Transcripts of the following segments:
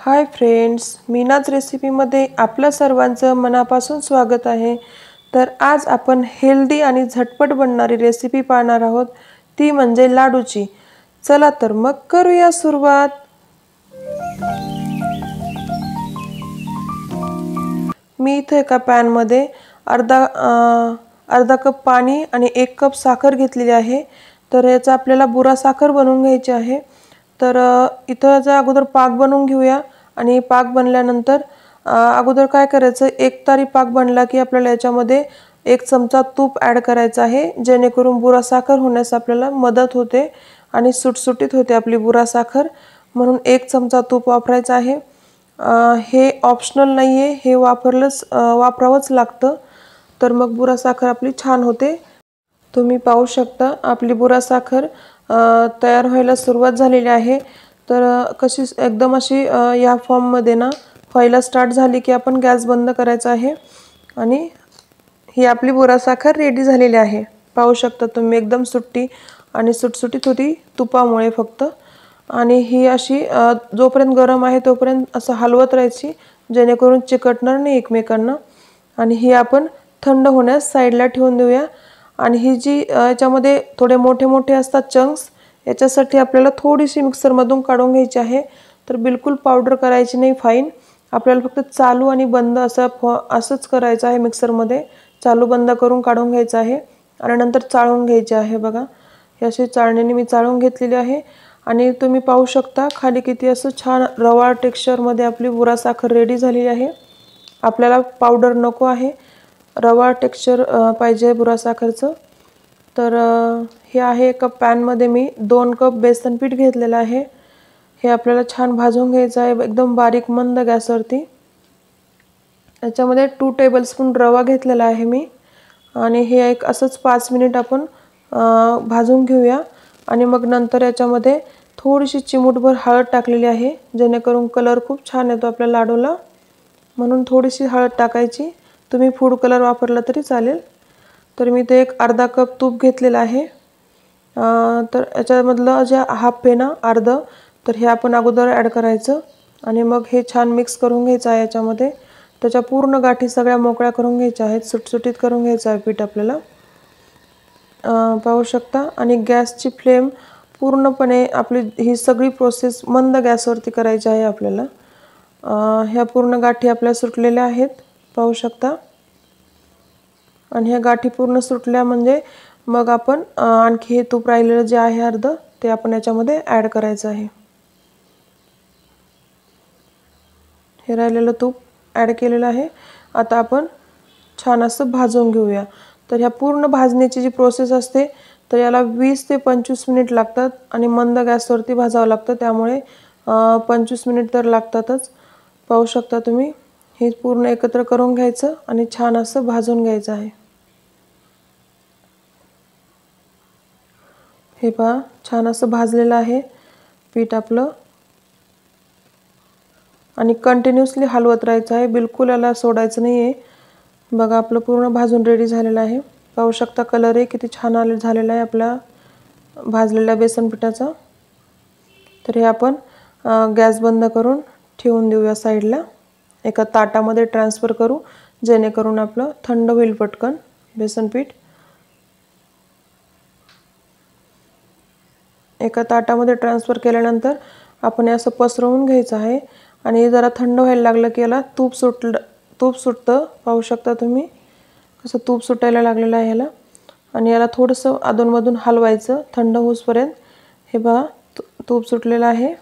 Hi friends, मीनाज रेसिपीमध्ये आपल्या सर्वांचं मनापासून स्वागत आहे। तर आज आपण हेल्दी आणि झटपट बनणारी रेसिपी पाहणार आहोत, ती म्हणजे लाडूची। चला तर मग करूया सुरुवात। मी इथे एका पॅन मध्ये अर्धा कप पाणी आणि 1 कप साखर घेतलेली आहे। तर याचा आपल्याला बुरा साखर बनवून घ्यायची आहे। तर इथं अगोदर पाक बनवून घेऊया आणि पाक बनल्यानंतर अगोदर काय करायचं, एक तारी पाक बनला की आपल्याला याच्यामध्ये 1 चमचा तूप ॲड करायचं आहे, जेणेकरून बुरा साखर होण्यास आपल्याला मदत होते आणि सुटसुटीत होते आपली बुरा साखर। म्हणून 1 चमचा तूप वापरायचं आहे। हे ऑप्शनल नाही आहे, हे वापरावंच लागतं। तर मग बुरा साखर आपली छान होते। तुम्ही पाहू शकता आपली बुरा साखर तयार व्हायला सुरुवात झालेली आहे। तर कशी एकदम अशी या फॉर्ममध्ये ना व्हायला स्टार्ट झाली की आपण गॅस बंद करायचा आहे आणि ही आपली बुरा साखर रेडी झालेली आहे। पाहू शकता तुम्ही एकदम सुट्टी आणि सुटसुटीत होती तुपामुळे फक्त। आणि ही अशी जोपर्यंत गरम आहे तोपर्यंत असं हलवत राहायची, जेणेकरून चिकटणार नाही एकमेकांना। आणि ही आपण थंड होण्यास साईडला ठेवून देऊया। आणि ही जी याच्यामध्ये थोडे मोठे मोठे असतात चंक्स, याच्यासाठी आपल्याला थोडीशी मिक्सरमधून काढून घ्यायची आहे। तर बिलकुल पावडर करायची नाही फाईन, आपल्याला फक्त चालू आणि बंद असंच करायचं आहे। मिक्सरमध्ये चालू बंद करून काढून घ्यायचं आहे आणि नंतर चाळून घ्यायचे आहे। बघा, हे अशी चाळणीने मी चाळून घेतलेली आहे। आणि तुम्ही पाहू शकता खाली किती असं छान रवाळ टेक्स्चरमध्ये आपली बुरा साखर रेडी झालेली आहे। आपल्याला पावडर नको आहे, रवाळ टेक्स्चर पाहिजे बुरा साखरचं। तर हे आहे एका पॅनमध्ये मी 2 कप बेसन पीठ घेतलेलं आहे। हे आपल्याला छान भाजून घ्यायचं आहे एकदम बारीक मंद गॅसवरती। याच्यामध्ये 2 टेबलस्पून रवा घेतलेला आहे मी आणि हे एक असंच 5 मिनिट आपण भाजून घेऊया। आणि मग नंतर याच्यामध्ये थोडीशी चिमूटभर हळद टाकलेली आहे, जेणेकरून कलर खूप छान येतो आपल्या लाडूला, म्हणून थोडीशी हळद टाकायची। तुम्ही फूड कलर वापरला तरी चालेल। तर मी ते एक अर्धा कप तूप घेतलेलं आहे। तर याच्यामधलं जे हाफ आहे ना अर्धं, तर हे आपण अगोदर ॲड करायचं आणि मग हे छान मिक्स करून घ्यायचं आहे याच्यामध्ये। त्याच्या पूर्ण गाठी सगळ्या मोकळ्या करून घ्यायच्या आहेत, सुटसुटीत करून घ्यायचं आहे पीठ आपल्याला। पाहू शकता। आणि गॅसची फ्लेम पूर्णपणे आपली ही सगळी प्रोसेस मंद गॅसवरती करायची आहे आपल्याला। ह्या पूर्ण गाठी आपल्या सुटलेल्या आहेत, पाहू शकता। आणि ह्या गाठी पूर्ण सुटल्या म्हणजे मग आपण आणखी हे तूप राहिलेलं जे आहे अर्धं, ते आपण याच्यामध्ये ॲड करायचं आहे। हे राहिलेलं तूप ॲड केलेलं आहे। आता आपण छान असं भाजून घेऊया। तर ह्या पूर्ण भाजण्याची जी प्रोसेस असते, तर याला 20 ते 25 मिनिट लागतात आणि मंद गॅसवरती भाजावं लागतं, त्यामुळे 25 मिनिट तर लागतातच। पाहू शकता तुम्ही, हे पूर्ण एकत्र करून घ्यायचं आणि छान असं भाजून घ्यायचं आहे। हे पहा, छान असं भाजलेलं आहे पीठ आपलं। आणि कंटिन्युअसली हलवत राहायचं आहे, बिलकुल याला सोडायचं नाही आहे। बघा, आपलं पूर्ण भाजून रेडी झालेलं आहे। पाहू शकता कलरही किती छान झालेला आहे आपला भाजलेल्या बेसन पिठाचा। तर हे आपण गॅस बंद करून ठेवून देऊया साईडला, एका ताटामध्ये ट्रान्सफर करू, जेणेकरून आपलं थंड होईल पटकन बेसन पीठ। एका ताटामध्ये ट्रान्सफर केल्यानंतर आपण हे असं पसरवून घ्यायचं आहे आणि जरा थंड व्हायला लागलं की याला तूप सुटतं। पाहू शकता तुम्ही कसं तूप सुटायला लागलेलं आहे याला। आणि याला थोडंसं अधूनमधून हलवायचं थंड होईपर्यंत। हे पहा, तूप सुटलेलं आहे।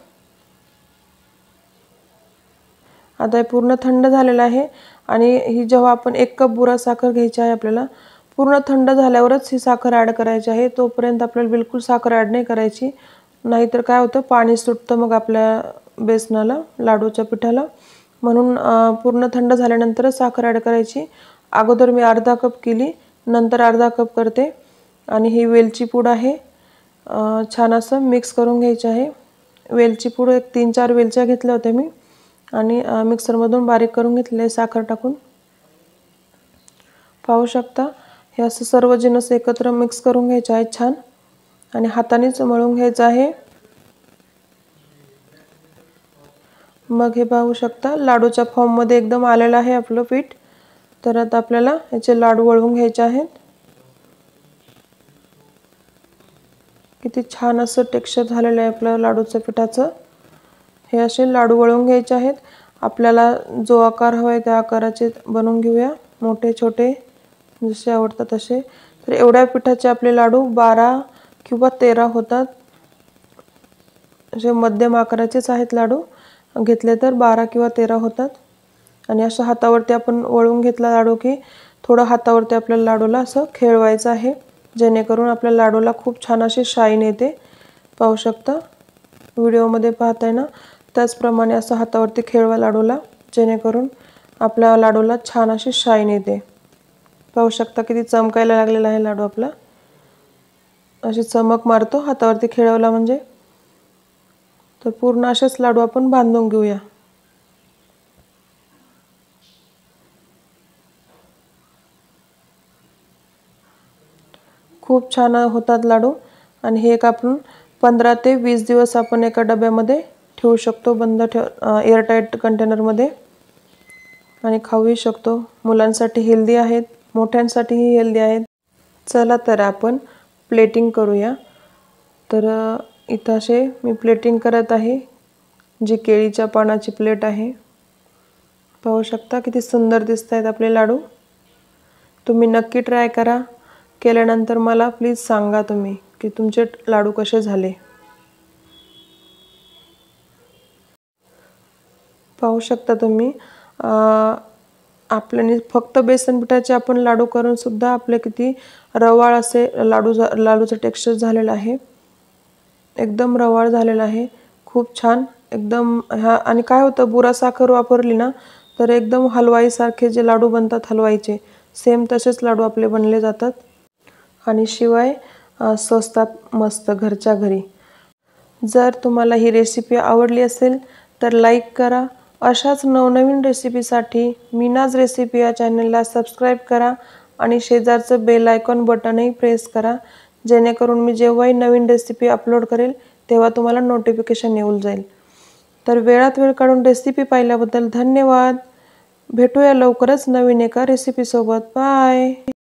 आता हे पूर्ण थंड झालेलं आहे। आणि ही जेव्हा आपण 1 कप बुरा साखर घ्यायची आहे आपल्याला, पूर्ण थंड झाल्यावरच ही साखर ॲड करायची आहे। तोपर्यंत आपल्याला बिलकुल साखर ॲड नाही करायची, नाहीतर काय होतं, पाणी सुटतं मग आपल्या बेसनाला, लाडूच्या पिठाला। म्हणून पूर्ण थंड झाल्यानंतरच साखर ॲड करायची। अगोदर मी अर्धा कप केली, नंतर अर्धा कप करते। आणि ही वेलची पूड आहे, छान असं मिक्स करून घ्यायची आहे। वेलची पूड एक 3-4 वेलच्या घेतल्या होत्या मी आणि मिक्सरमधून बारीक करून घेतले साखर टाकून। पाहू शकता, हे असं सर्व जिन्नस एकत्र मिक्स करून घ्यायचे आहेत छान आणि हातानेच मळून घ्यायचं आहे। मग हे पाहू शकता लाडूच्या फॉर्ममध्ये एकदम आलेलं आहे आपलं पीठ। तर आता आपल्याला याचे लाडू वळवून घ्यायचे आहेत। किती छान असं टेक्स्चर झालेलं आहे आपलं लाडूच्या पिठाचं। हे असे लाडू वळवून घ्यायचे आहेत। आपल्याला जो आकार हवा आहे त्या आकाराचे बनवून घेऊया, मोठे छोटे जसे आवडतात तसे। तर एवढ्या पिठाचे आपले लाडू 12 किंवा 13 होतात। असे मध्यम आकाराचेच आहेत लाडू, घेतले तर 12 किंवा 13 होतात। आणि अशा हातावरती आपण वळवून घेतला लाडू की थोडं हातावरती आपल्याला लाडूला असं खेळवायचं आहे, जेणेकरून आपल्या लाडूला खूप छान अशी शाईन येते। पाहू शकता व्हिडिओमध्ये पाहताय ना, त्याचप्रमाणे असं हातावरती खेळवा लाडूला, जेणेकरून आपल्या लाडूला छान अशी शाईन येते। पाहू शकता किती चमकायला लागलेला आहे लाडू आपला, अशी चमक मारतो हातावरती खेळवला म्हणजे। तर पूर्ण असेच लाडू आपण बांधून घेऊया। खूप छान होतात लाडू। आणि हे एक आपण 15 ते 20 दिवस आपण एका डब्यामध्ये ठेवू शकतो, बंद एअरटाईट कंटेनरमध्ये, आणि खाऊही शकतो। मुलांसाठी हेल्दी आहेत, मोठ्यांसाठीही हेल्दी आहेत। चला तर आपण प्लेटिंग करूया। तर इथं असे मी प्लेटिंग करत आहे, जी केळीच्या पानाची प्लेट आहे। पाहू शकता किती सुंदर दिसत आहेत आपले लाडू। तुम्ही नक्की ट्राय करा। केल्यानंतर मला प्लीज सांगा तुम्ही की तुमचे लाडू कसे झाले। पाहू शकता तुम्ही आपल्याने फक्त बेसन पिठाचे आपण लाडू करून सुद्धा आपले किती रवाळ असे लाडूचं टेक्स्चर झालेलं आहे। एकदम रवाळ झालेलं आहे, खूप छान एकदम। आणि काय होतं, बुरा साखर वापरली ना तर एकदम हलवाईसारखे जे लाडू बनतात हलवाईचे, सेम तसेच लाडू आपले बनले जातात। आणि शिवाय स्वस्तात मस्त घरच्या घरी। जर तुम्हाला ही रेसिपी आवडली असेल तर लाईक करा। अशाच नवनवीन रेसिपीसाठी मीनाज रेसिपी या चॅनलला सबस्क्राईब करा आणि शेजारचं बेल आयकॉन बटनही प्रेस करा, जेणेकरून मी जेव्हाही नवीन रेसिपी अपलोड करेल तेव्हा तुम्हाला नोटिफिकेशन येऊन जाईल। तर वेळात वेळ काढून रेसिपी पाहिल्याबद्दल धन्यवाद। भेटूया लवकरच नवीन एका रेसिपीसोबत। बाय।